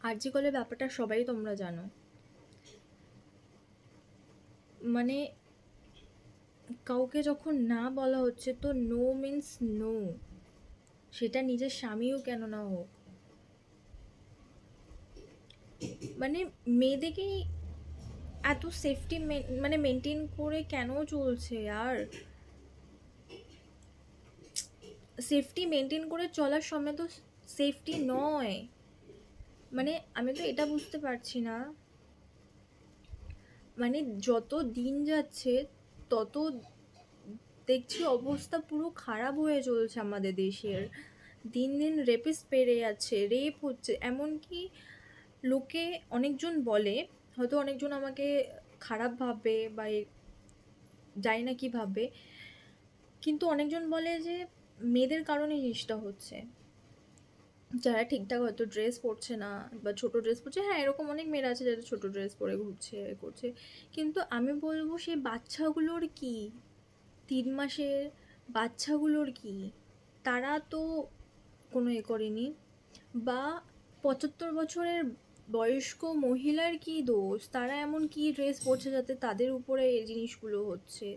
আরজি কলের ব্যাপারটা সবাই তোমরা জানো। মানে কাউকে যখন না বলা হচ্ছে তো নো মিন্স নো, সেটা নিজের স্বামীও কেন না হোক। মানে মেয়েদেরকেই এত সেফটি মানে মেনটেন করে কেন চলছে আর সেফটি মেনটেন করে চলার সময় তো সেফটি নয়। মানে আমি তো এটা বুঝতে পারছি না, মানে যত দিন যাচ্ছে তত দেখছি অবস্থা পুরো খারাপ হয়ে চলছে আমাদের দেশের। দিন দিন রেপিস্ট বেড়ে যাচ্ছে, রেপ হচ্ছে, এমনকি লোকে অনেকজন বলে, হয়তো অনেকজন আমাকে খারাপ ভাববে বা জানি না কি ভাববে, কিন্তু অনেকজন বলে যে মেয়েদের কারণে জিনিসটা হচ্ছে, যারা ঠিকঠাক হয়তো ড্রেস পরছে না বা ছোট ড্রেস পরছে। হ্যাঁ, এরকম অনেক মেয়েরা আছে যারা ছোট ড্রেস পরে ঘুরছে করছে, কিন্তু আমি বলবো সেই বাচ্চাগুলোর কি, 3 মাসের বাচ্চাগুলোর কি, তারা তো কোনো করেনি। বা 75 বছরের বয়স্ক মহিলার কি দোষ, তারা এমন কি ড্রেস পরছে যাতে তাদের উপরে এই জিনিসগুলো হচ্ছে।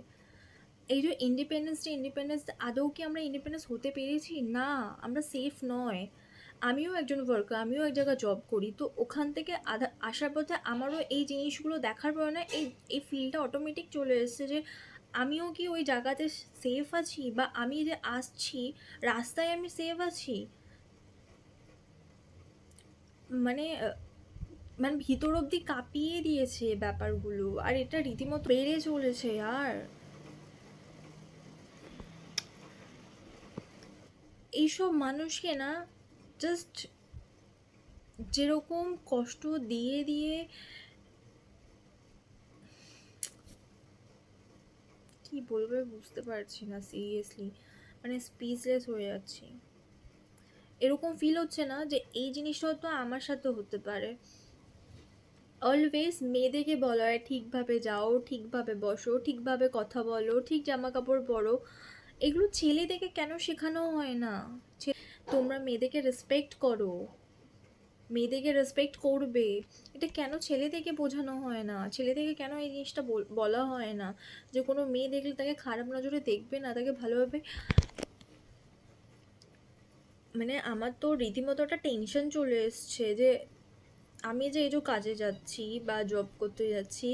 এই যে ইন্ডিপেন্ডেন্স আদৌ কি আমরা ইন্ডিপেন্ডেন্স হতে পেরেছি? না, আমরা সেফ নয়। আমিও একজন ওয়ার্কার, আমিও এক জায়গায় জব করি, তো ওখান থেকে আসার পথে আমারও এই জিনিসগুলো দেখার পরে না এই এই ফিলটা অটোমেটিক চলে এসছে যে আমিও কি ওই জায়গাতে সেফ আছি, বা আমি যে আসছি রাস্তায় আমি সেফ আছি। মানে মানে ভিতর অবধি কাঁপিয়ে দিয়েছে ব্যাপারগুলো, আর এটা রীতিমতো বেড়ে চলেছে। আর এইসব মানুষকে না জাস্ট যেরকম কষ্ট দিয়ে দিয়ে কি বলবো বুঝতে পারছি না, সিরিয়াসলি মানে স্পিচলেস হয়ে যাচ্ছি। এরকম ফিল হচ্ছে না যে এই জিনিসটা তো আমার সাথে হতে পারে। অলওয়েজ মেয়েদেরকে বলা হয় ঠিকভাবে যাও, ঠিকভাবে বসো, ঠিকভাবে কথা বলো, ঠিক জামা কাপড় পরো। এগুলো ছেলেদেরকে কেন শেখানো হয় না? তোমরা মেয়েদেরকে রেসপেক্ট করো, মেয়েদেরকে রেসপেক্ট করবে, এটা কেন ছেলেদেরকে বোঝানো হয় না? ছেলেদেরকে কেন এই জিনিসটা বলা হয় না যে কোনো মেয়ে দেখলে তাকে খারাপ নজরে দেখবে না, তাকে ভালোভাবে। মানে আমার তো রীতিমতো একটা টেনশন চলে এসছে যে আমি যে এই যে কাজে যাচ্ছি বা জব করতে যাচ্ছি,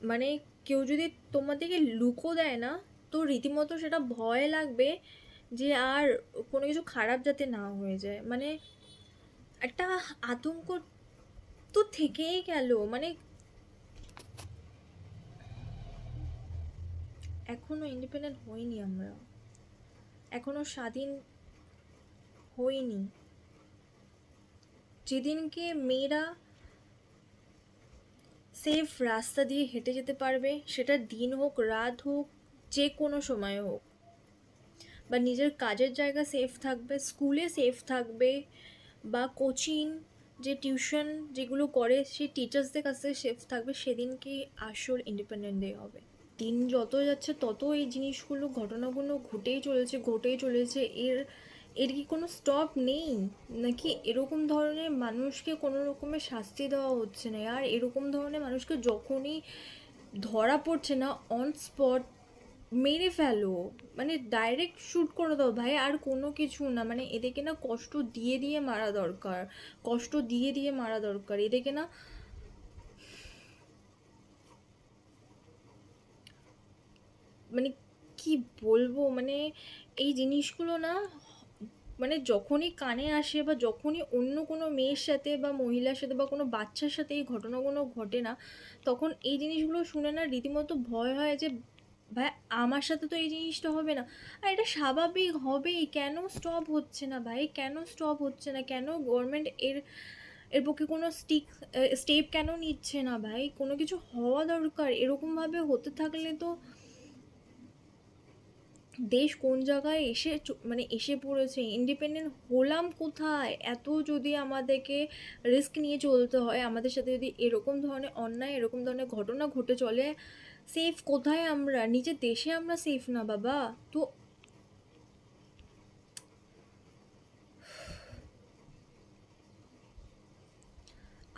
মানে কেউ যদি তোমাদেরকে লুকও দেয় না, তো রীতিমতো সেটা ভয় লাগবে যে আর কোনো কিছু খারাপ যাতে না হয়ে যায়। মানে একটা আতঙ্ক তো থেকেই গেল। মানে এখনো ইন্ডিপেন্ডেন্ট হইনি আমরা, এখনো স্বাধীন হইনি। যেদিনকে মেয়েরা সেফ রাস্তা দিয়ে হেঁটে যেতে পারবে, সেটা দিন হোক রাত হোক যে কোনো সময় হোক, বা নিজের কাজের জায়গা সেফ থাকবে, স্কুলে সেফ থাকবে, বা কোচিং যে টিউশন যেগুলো করে সেই টিচার্সদের কাছে সেফ থাকবে, সেদিনকেই আসল ইন্ডিপেন্ডেন্ট ডে হবে। দিন যত যাচ্ছে তত এই জিনিসগুলো ঘটনাগুলো ঘটেই চলেছে। এর এর কি কোনো স্টপ নেই? নাকি এরকম ধরনের মানুষকে কোনো রকমের শাস্তি দেওয়া হচ্ছে না? আর এরকম ধরনের মানুষকে যখনই ধরা পড়ছে না, অন স্পট মেরে ফেলো, মানে ডাইরেক্ট শ্যুট করে দাও ভাই, আর কোনো কিছু না। মানে এদেরকে না কষ্ট দিয়ে দিয়ে মারা দরকার, কষ্ট দিয়ে দিয়ে মারা দরকার এদেরকে না। মানে কি বলবো, মানে এই জিনিসগুলো না, মানে যখনই কানে আসে বা যখনই অন্য কোনো মেয়ের সাথে বা মহিলার সাথে বা কোনো বাচ্চার সাথে এই ঘটনাগুলো ঘটে না, তখন এই জিনিসগুলো শুনে না রীতিমতো ভয় হয় যে ভাই আমার সাথে তো এই জিনিসটা হবে না। আর এটা স্বাভাবিক হবেই, কেন স্টপ হচ্ছে না ভাই, কেন স্টপ হচ্ছে না? কেন গভর্নমেন্ট এর এর পক্ষে কোনো স্টেপ কেন নিচ্ছে না ভাই? কোনো কিছু হওয়া দরকার। এরকমভাবে হতে থাকলে তো দেশ কোন জায়গায় এসে মানে এসে পড়েছে। ইন্ডিপেন্ডেন্ট হলাম কোথায়? এত যদি আমাদেরকে রিস্ক নিয়ে চলতে হয়, আমাদের সাথে যদি এরকম ধরনের অন্যায়, এরকম ধরনের ঘটনা ঘটে চলে, সেফ কোথায় আমরা? নিজের দেশে আমরা সেফ না বাবা। তো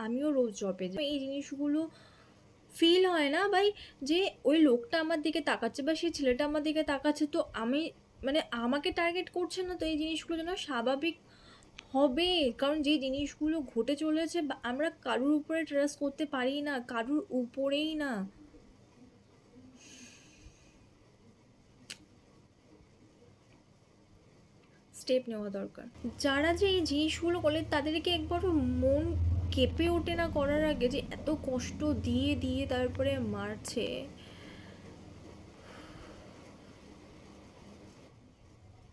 আমিও রোজ জবে যাই। এই জিনিসগুলো ফিল হয় না ভাই, যে ওই লোকটা আমার দিকে তাকাচ্ছে বা সেই ছেলেটা আমার দিকে তাকাচ্ছে, তো আমি মানে আমাকে টার্গেট করছে না, তো এই জিনিসগুলো যেন স্বাভাবিক হবে। কারণ যে জিনিসগুলো ঘটে চলেছে আমরা কারুর উপরে ট্রাস্ট করতে পারি না, কারুর উপরেই না। স্টেপ নেওয়া দরকার। যারা যে এই জিনিসগুলো করলে তাদেরকে একবারও মন কেঁপে ওঠে না করার আগে, যে এত কষ্ট দিয়ে দিয়ে তারপরে মারছে।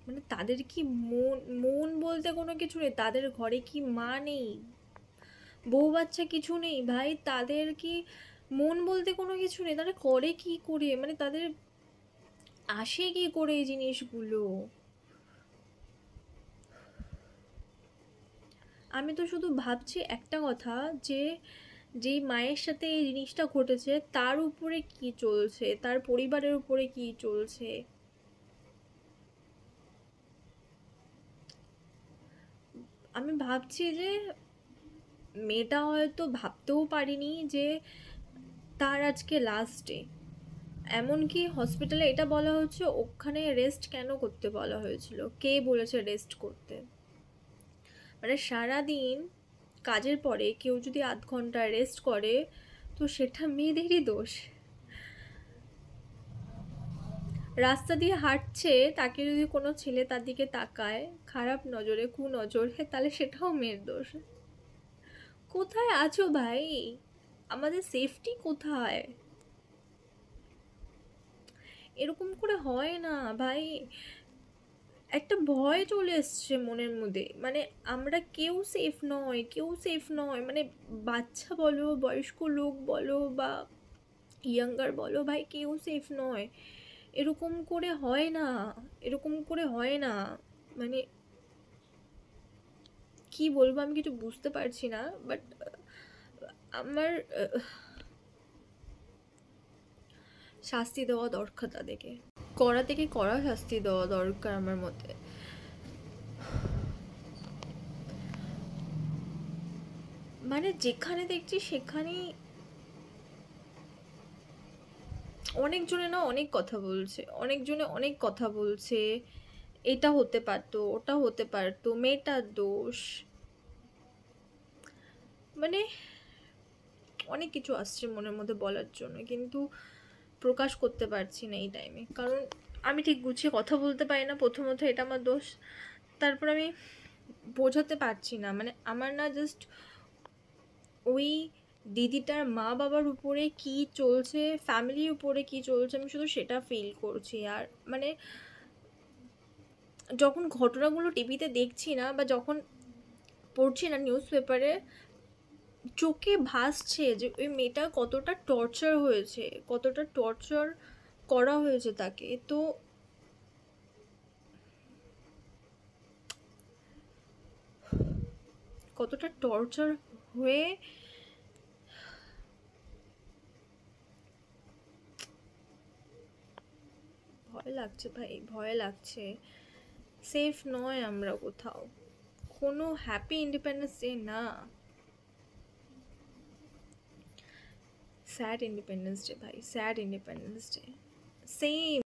মানে তাদের কি মন মন বলতে কোনো কিছু নেই? তাদের ঘরে কি মা নেই, বউ বাচ্চা কিছু নেই ভাই? তাদের কি মন বলতে কোনো কিছু নেই? তারা করে কি করে, মানে তাদের আসে কি করে এই জিনিসগুলো? আমি তো শুধু ভাবছি একটা কথা, যে যেই মায়ের সাথে এই জিনিসটা ঘটেছে তার উপরে কি চলছে, তার পরিবারের উপরে কি চলছে। আমি ভাবছি যে মেয়েটা হয়তো ভাবতেও পারিনি যে তার আজকে লাস্ট ডে। এমনকি হসপিটালে এটা বলা হচ্ছে ওখানে রেস্ট কেন করতে বলা হয়েছিল, কে বলেছে রেস্ট করতে? মানে সারাদিন কাজের পরে কেউ যদি 8 ঘন্টা রেস্ট করে, তো সেটা মেয়েদেরই দোষ। রাস্তা দিয়ে হাঁটছে, তাকে যদি কোনো ছেলে তার দিকে তাকায় খারাপ নজরে, কুনজরে, তাহলে সেটাও মেয়ের দোষ। কোথায় আছো ভাই? আমাদের সেফটি কোথায়? এরকম করে হয় না ভাই। একটা ভয় চলে এসছে মনের মধ্যে, মানে আমরা কেউ সেফ নয়, কেউ সেফ নয়, মানে বাচ্চা বলো, বয়স্ক লোক বলো বা ইয়াঙ্গার বলো, ভাই কেউ সেফ নয়। এরকম করে হয় না, এরকম করে হয় না। মানে কি বলবো আমি কিছু বুঝতে পারছি না, বাট আমার শাস্তি দেওয়া দরকার তাদেরকে, কড়া থেকে কড়া শাস্তি দেওয়া দরকার আমার মতে। মানে যেখানে দেখছি সেখানেই অনেকজনে না অনেক কথা বলছে, অনেকজনে অনেক কথা বলছে, এটা হতে পারতো, ওটা হতে পারতো, মেয়েটার দোষ, মানে অনেক কিছু আসছে মনের মধ্যে বলার জন্য, কিন্তু প্রকাশ করতে পারছি না এই টাইমে, কারণ আমি ঠিক গুছিয়ে কথা বলতে পারি না। প্রথমত এটা আমার দোষ, তারপর আমি বোঝাতে পারছি না, মানে আমার না জাস্ট ওই দিদিটার মা বাবার উপরে কি চলছে, ফ্যামিলির উপরে কি চলছে, আমি শুধু সেটা ফিল করছি। আর মানে যখন ঘটনাগুলো টিভিতে দেখছি না, বা যখন পড়ছি না নিউজ পেপারে, চোখে ভাসছে যে ওই মেয়েটা কতটা টর্চার হয়েছে, কতটা টর্চার করা হয়েছে তাকে। তো কতটা টর্চার হয়ে, ভয় লাগছে ভাই, ভয় লাগছে। সেফ নয় আমরা কোথাও, কোনো হ্যাপি ইন্ডিপেন্ডেন্স ডে না, স্যাড ইন্ডিপেন্ডেন্স ডে ভাই, স্যাড ইন্ডিপেন্ডেন্স ডে। সেম